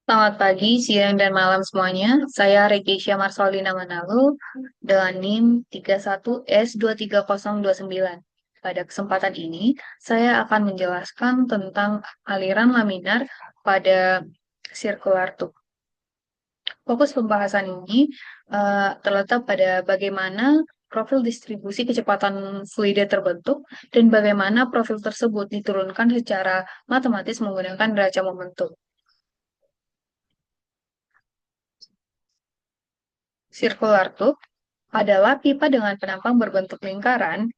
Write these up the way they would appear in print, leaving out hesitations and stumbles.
Selamat pagi, siang, dan malam semuanya. Saya Regisha Marsolina Manalu dengan NIM 31S23029. Pada kesempatan ini, saya akan menjelaskan tentang aliran laminar pada circular tube. Fokus pembahasan ini terletak pada bagaimana profil distribusi kecepatan fluida terbentuk dan bagaimana profil tersebut diturunkan secara matematis menggunakan neraca momentum. Circular tube adalah pipa dengan penampang berbentuk lingkaran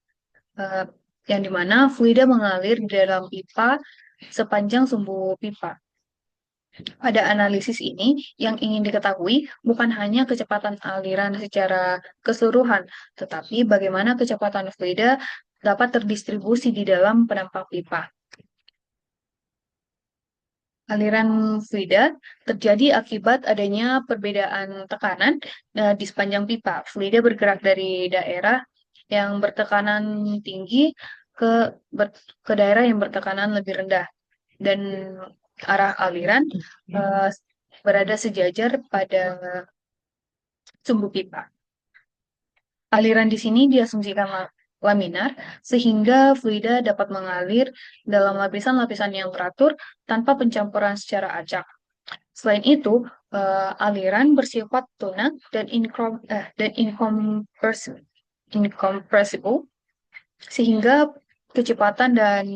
eh, yang dimana fluida mengalir di dalam pipa sepanjang sumbu pipa. Pada analisis ini, yang ingin diketahui bukan hanya kecepatan aliran secara keseluruhan, tetapi bagaimana kecepatan fluida dapat terdistribusi di dalam penampang pipa. Aliran fluida terjadi akibat adanya perbedaan tekanan di sepanjang pipa. Fluida bergerak dari daerah yang bertekanan tinggi ke ke daerah yang bertekanan lebih rendah dan arah aliran eh, berada sejajar pada sumbu pipa. Aliran di sini diasumsikan laminar sehingga fluida dapat mengalir dalam lapisan-lapisan yang teratur tanpa pencampuran secara acak. Selain itu, aliran bersifat tunak dan incompressible, sehingga kecepatan dan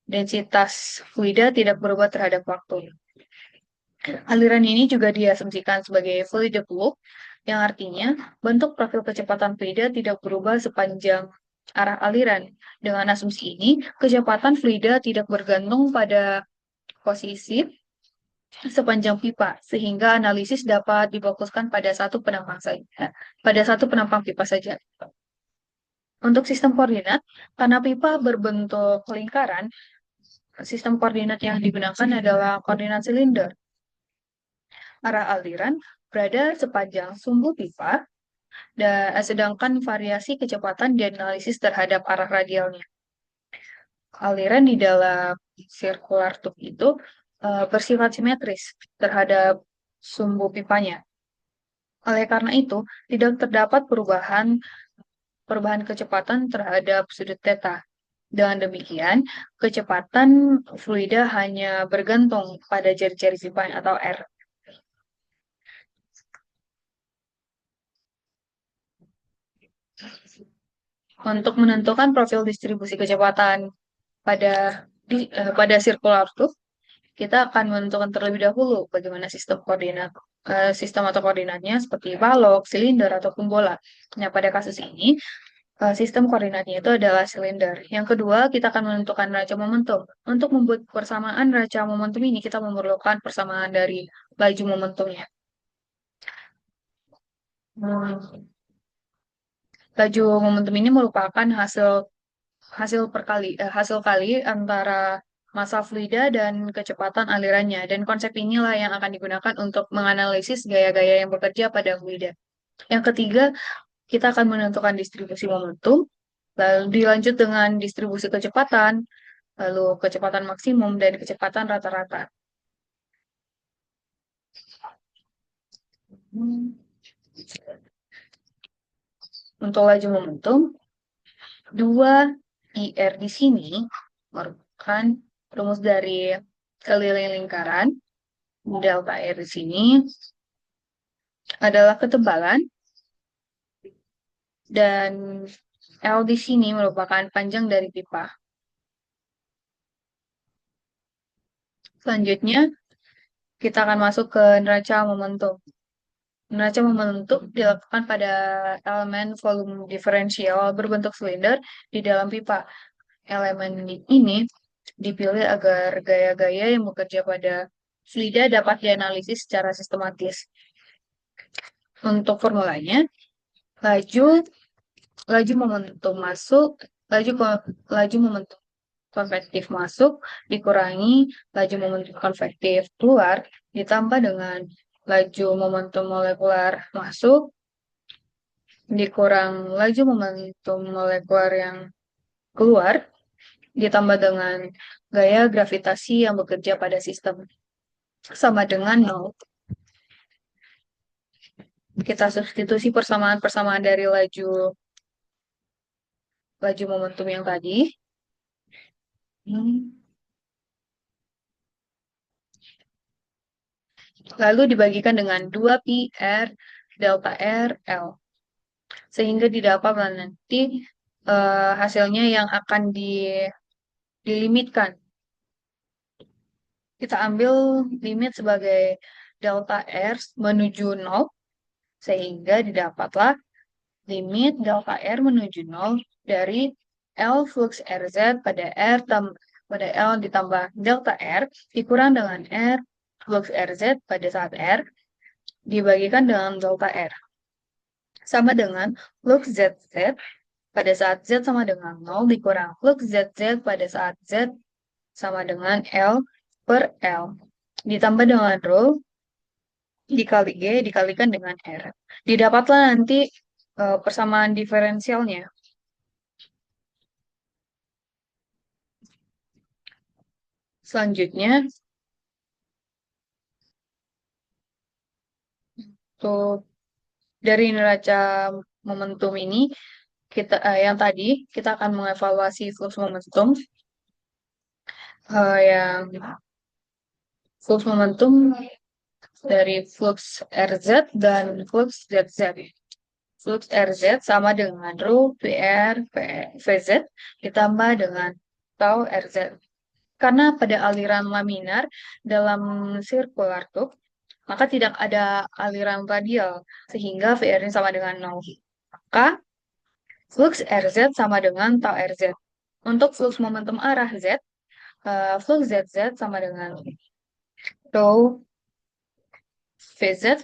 densitas fluida tidak berubah terhadap waktu. Aliran ini juga diasumsikan sebagai fluid flow, yang artinya bentuk profil kecepatan fluida tidak berubah sepanjang arah aliran. Dengan asumsi ini, kecepatan fluida tidak bergantung pada posisi sepanjang pipa, sehingga analisis dapat difokuskan pada satu penampang saja, pada satu penampang pipa saja. Untuk sistem koordinat, karena pipa berbentuk lingkaran, sistem koordinat yang digunakan adalah koordinat silinder. Arah aliran berada sepanjang sumbu pipa, sedangkan variasi kecepatan dianalisis terhadap arah radialnya. Aliran di dalam circular tube itu bersifat simetris terhadap sumbu pipanya. Oleh karena itu, tidak terdapat perubahan kecepatan terhadap sudut theta. Dengan demikian, kecepatan fluida hanya bergantung pada jari-jari pipanya atau R. Untuk menentukan profil distribusi kecepatan pada pada circular tube, kita akan menentukan terlebih dahulu bagaimana sistem atau koordinatnya seperti balok, silinder, ataupun bola. Nah, pada kasus ini, sistem koordinatnya itu adalah silinder. Yang kedua, kita akan menentukan neraca momentum. Untuk membuat persamaan neraca momentum ini, kita memerlukan persamaan dari laju momentumnya. Hmm, Laju momentum ini merupakan hasil kali antara massa fluida dan kecepatan alirannya. Dan konsep inilah yang akan digunakan untuk menganalisis gaya-gaya yang bekerja pada fluida. Yang ketiga, kita akan menentukan distribusi momentum, lalu dilanjut dengan distribusi kecepatan, lalu kecepatan maksimum dan kecepatan rata-rata. Untuk laju momentum, 2IR di sini merupakan rumus dari keliling lingkaran. Delta R di sini adalah ketebalan dan L di sini merupakan panjang dari pipa. Selanjutnya, kita akan masuk ke neraca momentum. Neraca momentum dilakukan pada elemen volume diferensial berbentuk silinder di dalam pipa. Elemen ini dipilih agar gaya-gaya yang bekerja pada fluida dapat dianalisis secara sistematis. Untuk formulanya, laju laju momentum masuk, laju laju momentum konvektif masuk dikurangi laju momentum konvektif keluar ditambah dengan laju momentum molekular masuk dikurang laju momentum molekular yang keluar ditambah dengan gaya gravitasi yang bekerja pada sistem sama dengan nol. Kita substitusi persamaan-persamaan dari laju momentum yang tadi. Hmm. Lalu dibagikan dengan 2pi R delta R L. Sehingga didapat nanti hasilnya yang akan dilimitkan. Kita ambil limit sebagai delta R menuju 0, sehingga didapatlah limit delta R menuju 0 dari L flux RZ pada pada L ditambah delta R dikurang dengan R flux RZ pada saat R dibagikan dengan delta R. Sama dengan flux ZZ pada saat Z sama dengan 0 dikurang flux ZZ pada saat Z sama dengan L per L. Ditambah dengan rho dikali G dikalikan dengan R. Didapatlah nanti persamaan diferensialnya. Selanjutnya, tuh dari neraca momentum ini yang tadi kita akan mengevaluasi flux momentum yang flux momentum dari flux RZ dan flux ZZ. Flux RZ sama dengan rho PR VZ ditambah dengan tau RZ. Karena pada aliran laminar dalam circular tube, maka tidak ada aliran radial, sehingga VR-nya sama dengan 0. Maka flux RZ sama dengan tau RZ. Untuk flux momentum arah Z, flux ZZ sama dengan rho VZ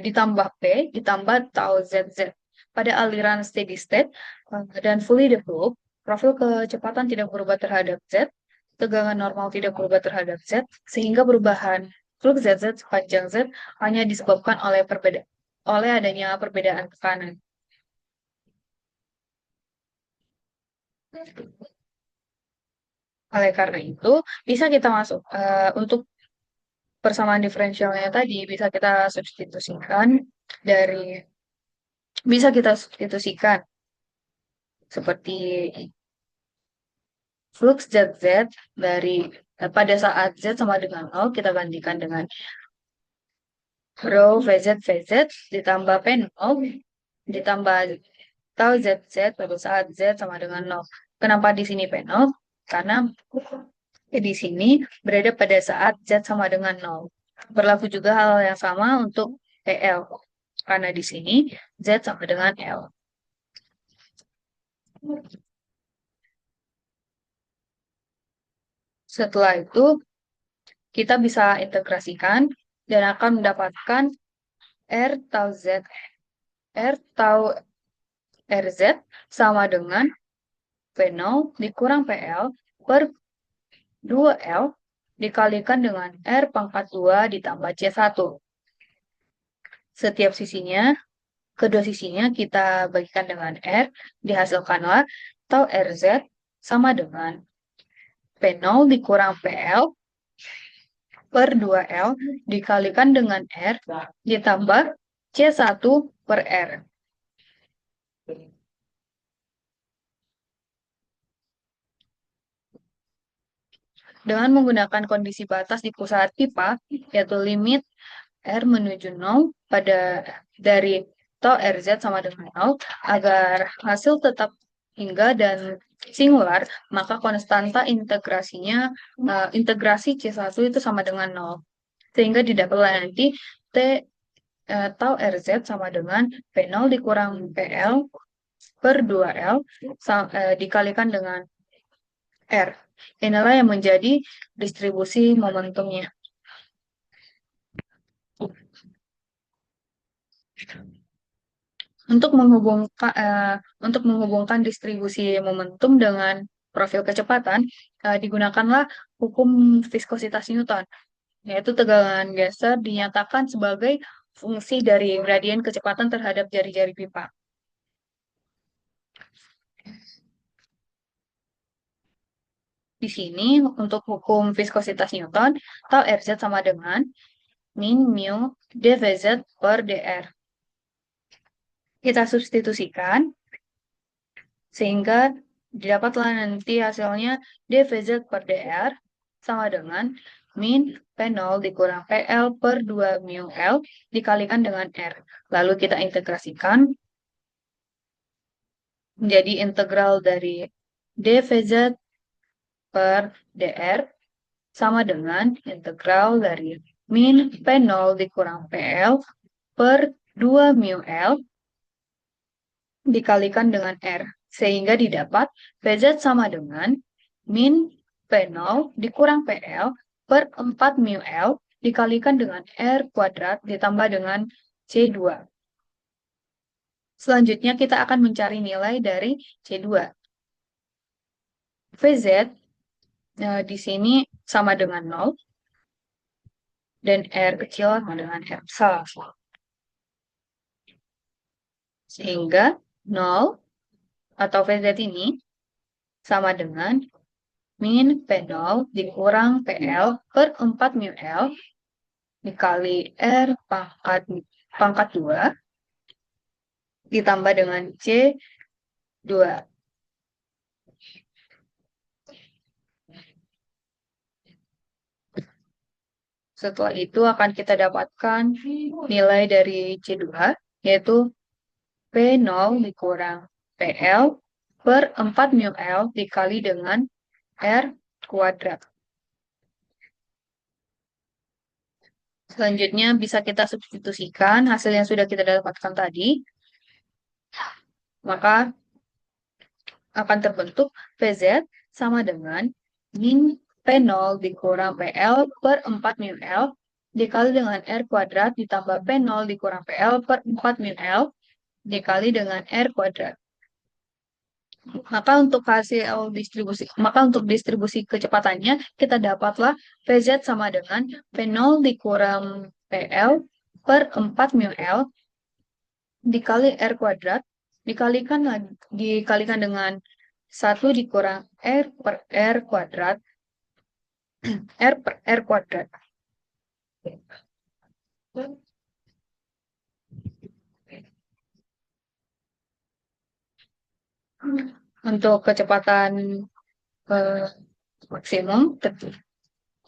ditambah P ditambah tau ZZ. Pada aliran steady state dan fully developed, profil kecepatan tidak berubah terhadap Z, tegangan normal tidak berubah terhadap Z, sehingga perubahan flux ZZ sepanjang Z hanya disebabkan oleh adanya perbedaan tekanan. Oleh karena itu, bisa kita masuk untuk persamaan diferensialnya tadi dari bisa kita substitusikan seperti flux ZZ dari pada saat Z sama dengan 0 kita gantikan dengan rho VZ ditambah P0 ditambah tau ZZ pada saat Z sama dengan 0. Kenapa di sini P0? Karena di sini berada pada saat Z sama dengan 0. Berlaku juga hal yang sama untuk PL. Karena di sini Z sama dengan L. Setelah itu, kita bisa integrasikan dan akan mendapatkan R tau Z, R tau RZ sama dengan P0 dikurang PL per 2L dikalikan dengan R pangkat 2 ditambah C1. Setiap sisinya, kedua sisinya kita bagikan dengan R, dihasilkanlah tau RZ sama dengan P0 dikurang PL per 2L dikalikan dengan R ditambah C1 per R. Dengan menggunakan kondisi batas di pusat pipa, yaitu limit R menuju 0 dari tau RZ sama dengan 0, agar hasil tetap hingga dan singular, maka konstanta integrasi C1 itu sama dengan 0. Sehingga didapatlah nanti tau RZ sama dengan P0 dikurang PL per 2L dikalikan dengan R. Inilah yang menjadi distribusi momentumnya. Untuk menghubungkan distribusi momentum dengan profil kecepatan, digunakanlah hukum viskositas Newton, yaitu tegangan geser dinyatakan sebagai fungsi dari gradien kecepatan terhadap jari-jari pipa. Di sini untuk hukum viskositas Newton, tau Rz sama dengan min mu dVz per dr. Kita substitusikan sehingga didapatlah nanti hasilnya dVz per dr sama dengan min P0 dikurang PL per 2 mu L dikalikan dengan R. Lalu kita integrasikan menjadi integral dari dVz per dr sama dengan integral dari min P0 dikurang PL per 2 mu L dikalikan dengan R. Sehingga didapat PZ sama dengan min P0 dikurang PL per 4 mu L dikalikan dengan R kuadrat ditambah dengan C2. Selanjutnya kita akan mencari nilai dari C2. VZ di sini sama dengan 0 dan R kecil sama dengan R besar. Sehingga 0 atau VZ ini sama dengan min P0 dikurang PL per 4 mu L dikali R pangkat 2 ditambah dengan C2. Setelah itu akan kita dapatkan nilai dari C2, yaitu P0 dikurang PL per 4 mu L dikali dengan R kuadrat. Selanjutnya bisa kita substitusikan hasil yang sudah kita dapatkan tadi. Maka akan terbentuk PZ sama dengan min P0 dikurang PL per 4 mu L dikali dengan R kuadrat ditambah P0 dikurang PL per 4 mu L dikali dengan R kuadrat. Maka untuk distribusi kecepatannya kita dapatlah PZ sama dengan P0 dikurang PL per 4 mu L dikali R kuadrat dikalikan dengan 1 dikurang R per R kuadrat R per R kuadrat. Untuk kecepatan maksimum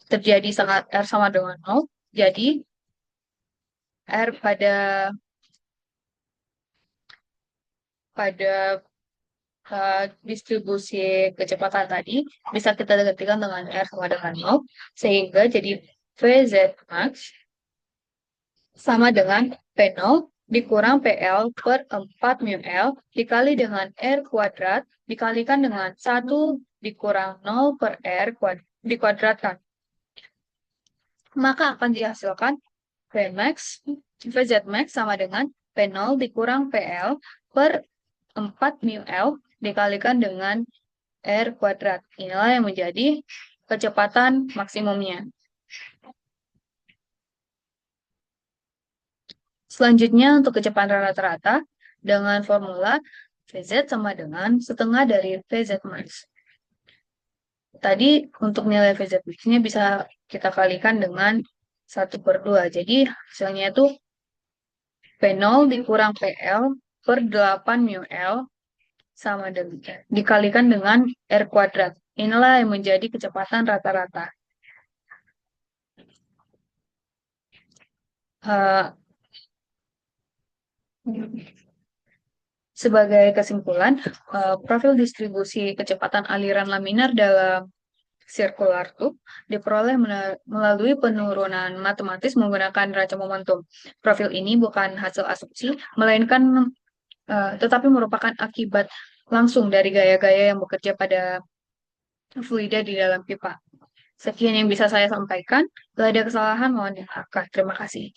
terjadi saat R sama dengan 0. Jadi R pada distribusi kecepatan tadi bisa kita gantikan dengan R sama dengan 0. Sehingga jadi VZ max sama dengan P0 dikurang PL per 4 mu L dikali dengan R kuadrat dikalikan dengan 1 dikurang 0 per R dikuadratkan. Maka akan dihasilkan VZ max sama dengan P0 dikurang PL per 4 mu L dikalikan dengan R kuadrat. Inilah yang menjadi kecepatan maksimumnya. Selanjutnya untuk kecepatan rata-rata dengan formula VZ sama dengan setengah dari VZ max. Tadi untuk nilai VZ max-nya bisa kita kalikan dengan 1/2. Jadi hasilnya itu P0 dikurang PL per 8 mu L sama dengan dikalikan dengan R kuadrat. Inilah yang menjadi kecepatan rata-rata. Sebagai kesimpulan, profil distribusi kecepatan aliran laminar dalam circular tube diperoleh melalui penurunan matematis menggunakan neraca momentum. Profil ini bukan hasil asumsi, melainkan tetapi merupakan akibat langsung dari gaya-gaya yang bekerja pada fluida di dalam pipa. Sekian yang bisa saya sampaikan. Bila ada kesalahan, mohon dimaafkan. Terima kasih.